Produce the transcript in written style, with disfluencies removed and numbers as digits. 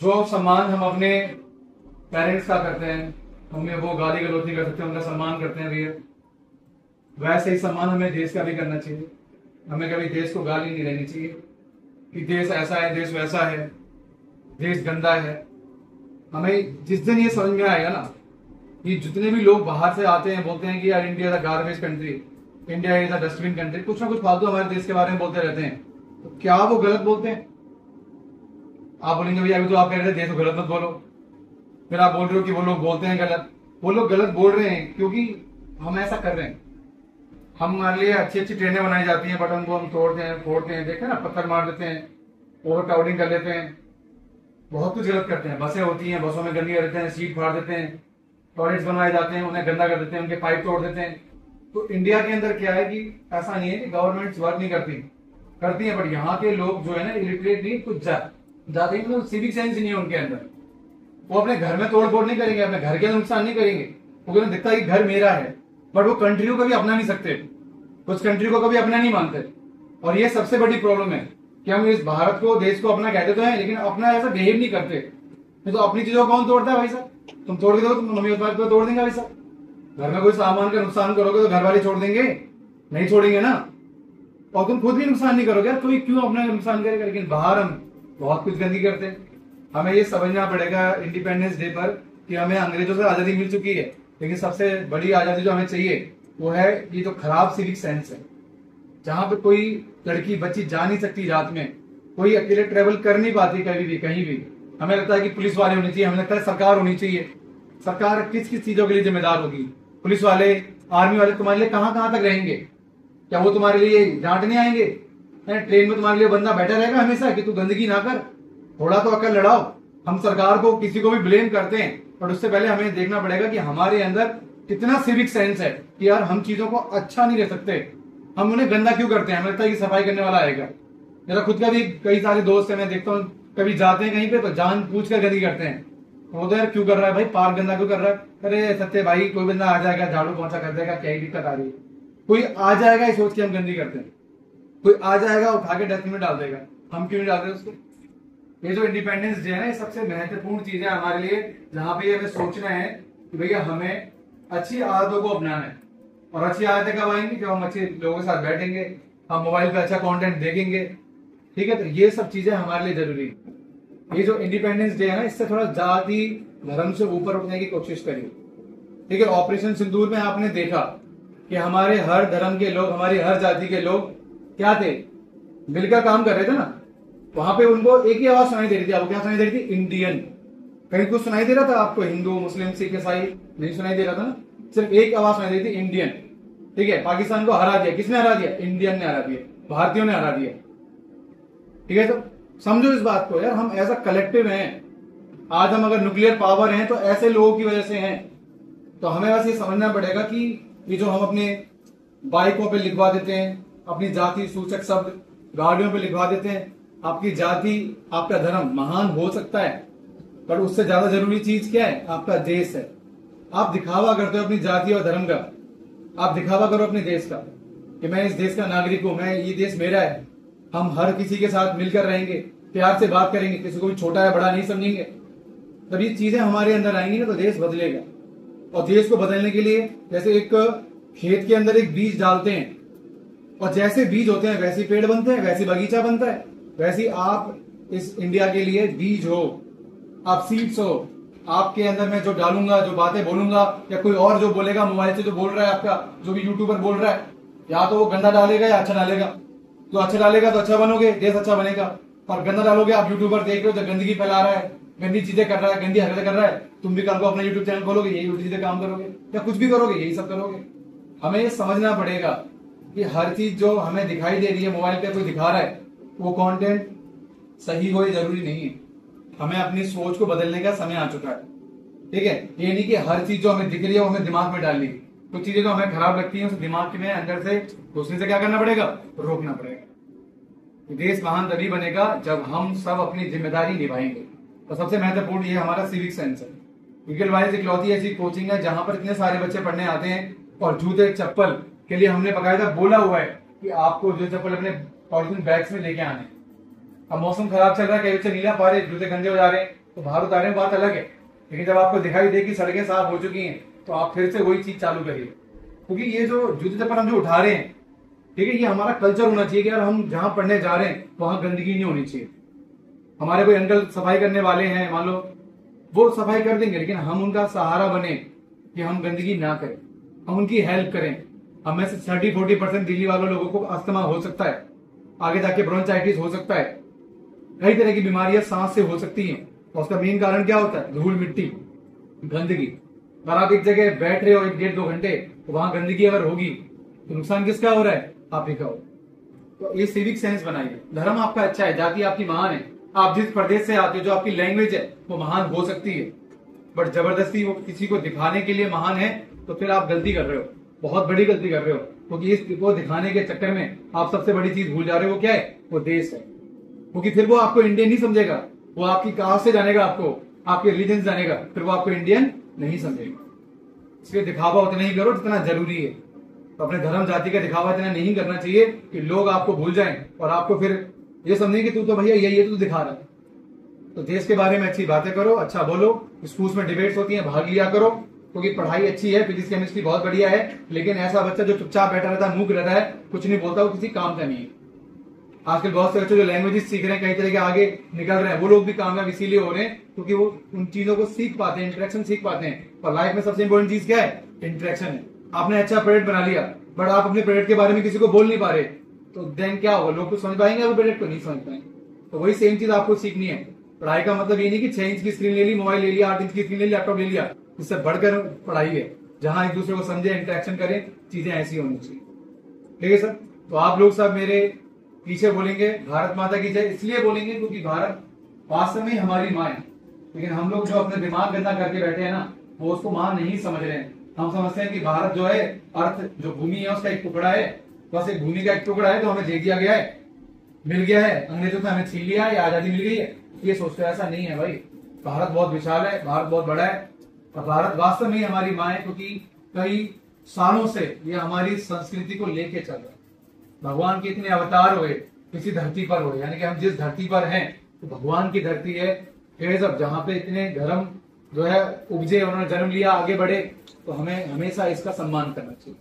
जो सम्मान हम अपने पेरेंट्स का करते हैं, हमें वो गाली गलौज नहीं कर सकते, उनका सम्मान करते हैं भैया, वैसे ही सम्मान हमें देश का भी करना चाहिए। हमें कभी देश को गाली नहीं देनी चाहिए कि देश ऐसा है, देश वैसा है, देश गंदा है। हमें जिस दिन ये समझ में आएगा ना, ये जितने भी लोग बाहर से आते हैं बोलते हैं कि यार India is a garbage country, India is a dustbin country, कुछ ना कुछ फालतू हमारे देश के बारे में बोलते रहते हैं, तो क्या वो गलत बोलते हैं? आप बोलेंगे भैया अभी तो आप कह रहे थे देश को गलत मत बोलो, फिर आप बोल रहे हो कि वो लोग बोलते हैं गलत। वो लोग गलत बोल रहे हैं क्योंकि हम ऐसा कर रहे हैं। हमारे लिए अच्छी अच्छी ट्रेनें बनाई जाती हैं, बट उनको हम तोड़ते हैं, फोड़ते हैं, देखे ना, पत्थर मार देते हैं, ओवर क्राउडिंग कर लेते हैं, बहुत कुछ गलत करते हैं। बसें होती हैं, बसों में गंदगी कर देते हैं, सीट फाड़ देते हैं, टॉयलेट्स बनवाए जाते हैं, उन्हें गंदा कर देते हैं, उनके पाइप तोड़ देते हैं। तो इंडिया के अंदर क्या है कि ऐसा नहीं है कि गवर्नमेंट वर्क नहीं करती, करती है, बट यहाँ के लोग जो है ना इलिटरेट नहीं, कुछ जाते हैं, सिविक सेंस नहीं है उनके अंदर। वो अपने घर में तोड़ फोड़ नहीं करेंगे, अपने घर के नुकसान नहीं करेंगे, क्योंकि उन्हें दिखता है कि घर मेरा है, बट वो कंट्री को कभी अपना नहीं सकते, कुछ कंट्री को कभी अपना नहीं मानते। और ये सबसे बड़ी प्रॉब्लम है कि हम इस भारत को, देश को अपना कहते तो हैं, लेकिन अपना ऐसा बिहेव नहीं करते। नहीं तो अपनी चीजों को कौन तोड़ता है भाई साहब? तुम तोड़ के दो, तुम मम्मी पापा को तोड़ देंगे भाई साहब। घर में कोई सामान का नुकसान करोगे तो घर वाले छोड़ देंगे? नहीं छोड़ेंगे ना। और तुम खुद भी नुकसान नहीं करोगे, कोई क्यों अपना नुकसान करेगा? लेकिन बाहर हम बहुत कुछ गंदगी करते हैं। हमें ये समझना पड़ेगा इंडिपेंडेंस डे पर कि हमें अंग्रेजों से आजादी मिल चुकी है, लेकिन सबसे बड़ी आजादी जो हमें चाहिए वो है ये जो खराब सिविक सेंस है, जहां पे कोई लड़की बच्ची जा नहीं सकती रात में, कोई अकेले ट्रेवल कर नहीं पाती कभी भी कहीं भी। हमें लगता है कि पुलिस वाले होनी चाहिए, हमें लगता है सरकार होनी चाहिए। सरकार किस किस चीजों के लिए जिम्मेदार होगी? पुलिस वाले, आर्मी वाले तुम्हारे लिए कहां कहां तक रहेंगे? क्या वो तुम्हारे लिए डांटने आएंगे? ट्रेन में तुम्हारे लिए बंदा बैठा रहेगा हमेशा कि तू गंदगी ना कर? थोड़ा तो अकल लड़ाओ। हम सरकार को, किसी को भी ब्लेम करते हैं, पर उससे पहले हमें देखना पड़ेगा कि हमारे अंदर कितना सिविक सेंस है कि यार हम चीजों को अच्छा नहीं रह सकते, हम उन्हें गंदा क्यों करते हैं? हमें लगता है कि सफाई करने वाला आएगा। मेरा खुद का भी कई सारे दोस्त है, मैं देखता हूँ कभी जाते हैं कहीं पे तो जान पूछ कर गंदगी करते हैं। वो तो यार क्यों कर रहा है भाई, पार्क गंदा क्यों कर रहा है? अरे सत्य भाई, कोई बंदा आ जाएगा, झाड़ू पोंछा कर देगा, क्या ही दिक्कत आ रही है? कोई आ जाएगा ये सोच के हम गंदगी करते हैं, कोई आ जाएगा उठा के डस्टबिन में डाल देगा, हम क्यों नहीं डाल रहे उसको? ये जो इंडिपेंडेंस डे है ना, ये सबसे महत्वपूर्ण चीज है हमारे लिए, जहां पे हमें सोचना है कि भैया हमें अच्छी आदतों को अपनाना है। और अच्छी आदतें कब आएंगी? जब हम अच्छे लोगों के साथ बैठेंगे, हम मोबाइल पे अच्छा कंटेंट देखेंगे, ठीक है? तो ये सब चीजें हमारे लिए जरूरी है। ये जो इंडिपेंडेंस डे है ना, इससे थोड़ा जाति धर्म से ऊपर उठने की कोशिश करिए, ठीक है? ऑपरेशन सिंदूर में आपने देखा कि हमारे हर धर्म के लोग, हमारी हर जाति के लोग क्या थे, मिलकर काम कर रहे थे ना। वहां पे उनको एक ही आवाज सुनाई दे रही थी। आपको क्या सुनाई दे रही थी? इंडियन। कहीं कुछ सुनाई दे रहा था आपको? हिंदू, मुस्लिम, सिख, ईसाई नहीं सुनाई दे रहा था ना, सिर्फ एक आवाज सुनाई दे रही थी, इंडियन। ठीक है? पाकिस्तान को हरा दिया, किसने हरा दिया? इंडियन ने हरा दिया, भारतीयों ने हरा दिया। ठीक है? तो समझो इस बात को यार, हम एज अ कलेक्टिव हैं। आज हम अगर न्यूक्लियर पावर हैं तो ऐसे लोगों की वजह से हैं। तो हमें बस ये समझना पड़ेगा कि ये जो हम अपने बाइकों पे लिखवा देते हैं अपनी जाति सूचक शब्द, गाड़ियों पे लिखवा देते हैं आपकी जाति, आपका धर्म महान हो सकता है, पर उससे ज्यादा जरूरी चीज क्या है? आपका देश है। आप दिखावा करते हो अपनी जाति और धर्म का, आप दिखावा करो अपने देश का कि मैं इस देश का नागरिक हूं, मैं, ये देश मेरा है। हम हर किसी के साथ मिलकर रहेंगे, प्यार से बात करेंगे, किसी को भी छोटा या बड़ा नहीं समझेंगे। तब ये चीजें हमारे अंदर आएंगी ना तो देश बदलेगा। और देश को बदलने के लिए जैसे एक खेत के अंदर एक बीज डालते हैं, और जैसे बीज होते हैं वैसे पेड़ बनते हैं, वैसे बगीचा बनता है, वैसे आप इस इंडिया के लिए बीज हो, आप सीड्स हो। आपके अंदर मैं जो डालूंगा, जो बातें बोलूंगा, या कोई और जो बोलेगा मोबाइल से जो बोल रहा है, आपका जो भी यूट्यूबर बोल रहा है, या तो वो गंदा डालेगा या अच्छा डालेगा। तो अच्छा डालेगा तो अच्छा बनोगे, देश अच्छा बनेगा। और गंदा डालोगे, आप यूट्यूबर देख रहे हो जो गंदगी फैला रहा है, गंदी चीजें कर रहा है, गंदी हरकतें कर रहा है, तुम भी कल को अपना यूट्यूब चैनल खोलोगे, यही उल्टी सीधे काम करोगे, या कुछ भी करोगे, यही सब करोगे। हमें ये समझना पड़ेगा कि हर चीज जो हमें दिखाई दे रही है, मोबाइल पे कोई दिखा रहा है, वो कंटेंट सही हो, ये जरूरी नहीं है। हमें अपनी सोच को बदलने का समय आ चुका है। ठीक है? ये नहीं कि हर चीज जो हमें दिख रही है वो हमें दिमाग में डालनी है। कुछ चीजें जो हमें खराब लगती हैं उसे दिमाग में अंदर से घुसने से क्या करना पड़ेगा? रोकना पड़ेगा। देश महान तभी बनेगा जब हम सब अपनी जिम्मेदारी निभाएंगे। तो सबसे महत्वपूर्ण ये हमारा सिविक सेंस है। ईगल वाइज इकलौती ऐसी कोचिंग है जहां पर इतने सारे बच्चे पढ़ने आते हैं, और जूते चप्पल के लिए हमने बकायदा बोला हुआ है कि आपको जो चप्पल अपने पॉलिथीन बैग्स में लेके आने। अब मौसम खराब चल रहा है, कई बच्चे नीला पा रहे, जूते गंदे हो जा रहे हैं, तो बाहर उतारने में बात अलग है, लेकिन जब आपको दिखाई दे कि सड़कें साफ हो चुकी हैं तो आप फिर से वही चीज चालू करिए। क्योंकि ये जो जूते चप्पल हम जो उठा रहे हैं, ठीक है, ये हमारा कल्चर होना चाहिए कि यार हम जहां पढ़ने जा रहे हैं वहां गंदगी नहीं होनी चाहिए। हमारे कोई अंकल सफाई करने वाले हैं, मान लो वो सफाई कर देंगे, लेकिन हम उनका सहारा बने कि हम गंदगी ना करें, हम उनकी हेल्प करें। हम में से 30-40% दिल्ली वालों लोगों को अस्थमा हो सकता है, आगे जाके ब्रोंचाइटिस हो सकता है, कई तरह की बीमारियां सांस से हो सकती हैं। और उसका मेन कारण क्या होता है? धूल मिट्टी, गंदगी। अगर आप एक जगह बैठ रहे हो 1-1.5-2 घंटे, तो वहां गंदगी अगर होगी तो नुकसान किसका हो रहा है? आप ही का हो। तो ये सिविक सेंस बनाइए। धर्म आपका अच्छा है, जाति आपकी महान है, आप जिस प्रदेश से आते हो, जो आपकी लैंग्वेज है वो महान हो सकती है, बट जबरदस्ती वो किसी को दिखाने के लिए महान है तो फिर आप गलती कर रहे हो, बहुत बड़ी गलती कर रहे हो। क्योंकि इसको दिखाने के चक्कर में आप सबसे बड़ी चीज भूल जा रहे हो। वो क्या है? वो देश है। क्योंकि फिर वो आपको इंडियन नहीं समझेगा, वो आपकी कास्ट से जानेगा, आपको आपके रिलीजन से जानेगा, फिर वो आपको इंडियन नहीं समझेगा। इसलिए दिखावा उतना ही करो जितना जरूरी है। तो अपने धर्म जाति का दिखावा इतना नहीं करना चाहिए कि लोग आपको भूल जाएं और आपको फिर ये समझें कि तू तो भैया ये तो दिखा रहा है। तो देश के बारे में अच्छी बातें करो, अच्छा बोलो। स्कूल्स में डिबेट्स होती हैं, भाग लिया करो, क्योंकि पढ़ाई अच्छी है, फिजिक्स केमिस्ट्री बहुत बढ़िया है, लेकिन ऐसा बच्चा जो चुपचाप बैठा रहता है, मूक रहता है, कुछ नहीं बोलता, वो किसी काम का नहीं है। आजकल बहुत से बच्चे जो लैंग्वेजेस सीख रहे हैं, कई तरह के आगे निकल रहे हैं, वो लोग भी कामयाब इसीलिए हो रहे हैं क्योंकि वो उन चीजों को सीख पाते हैं, इंटरेक्शन सीख पाते हैं। और लाइफ में सबसे इंपॉर्टेंट चीज क्या है? इंटरेक्शन है। आपने अच्छा प्रोडक्ट बना लिया, बट आप अपने प्रोडक्ट के बारे में किसी को बोल नहीं पा रहे, तो देन क्या होगा? लोग तो समझ पाएंगे, वो प्रोडक्ट को नहीं समझ पाएंगे। तो वही सेम चीज आपको सीखनी है। पढ़ाई का मतलब ये नहीं कि 6 इंच की स्क्रीन ले ली, मोबाइल ले लिया, 8 इंच की स्क्रीन ले लिया, लैपटॉप ले लिया। इससे बढ़कर पढ़ाई है, जहां एक दूसरे को समझे, इंटरेक्शन करें, चीजें ऐसी होनी चाहिए। ठीक है सर? तो आप लोग सब मेरे पीछे बोलेंगे भारत माता की जय, इसलिए बोलेंगे क्योंकि भारत वास्तव में हमारी माँ है। लेकिन हम लोग जो अपने दिमाग गंदा करके बैठे हैं ना, वो उसको माँ नहीं समझ रहे हैं। हम समझते हैं कि भारत जो है, अर्थ जो भूमि है उसका एक टुकड़ा है, बस एक भूमि का एक टुकड़ा है, तो हमें दे दिया गया है, मिल गया है, अंग्रेजों से हमें छीन लिया है, आजादी मिल गई है। ये सोचते हैं, ऐसा नहीं है भाई। भारत बहुत विशाल है, भारत बहुत बड़ा है, और भारत वास्तव में हमारी माँ है, क्योंकि कई सालों से ये हमारी संस्कृति को लेके चल रहा है। भगवान के इतने अवतार हुए किसी धरती पर हुए, यानी कि हम जिस धरती पर हैं तो भगवान की धरती है। सब जहाँ पे इतने धर्म जो है उपजे, उन्होंने जन्म लिया, आगे बढ़े, तो हमें हमेशा इसका सम्मान करना चाहिए।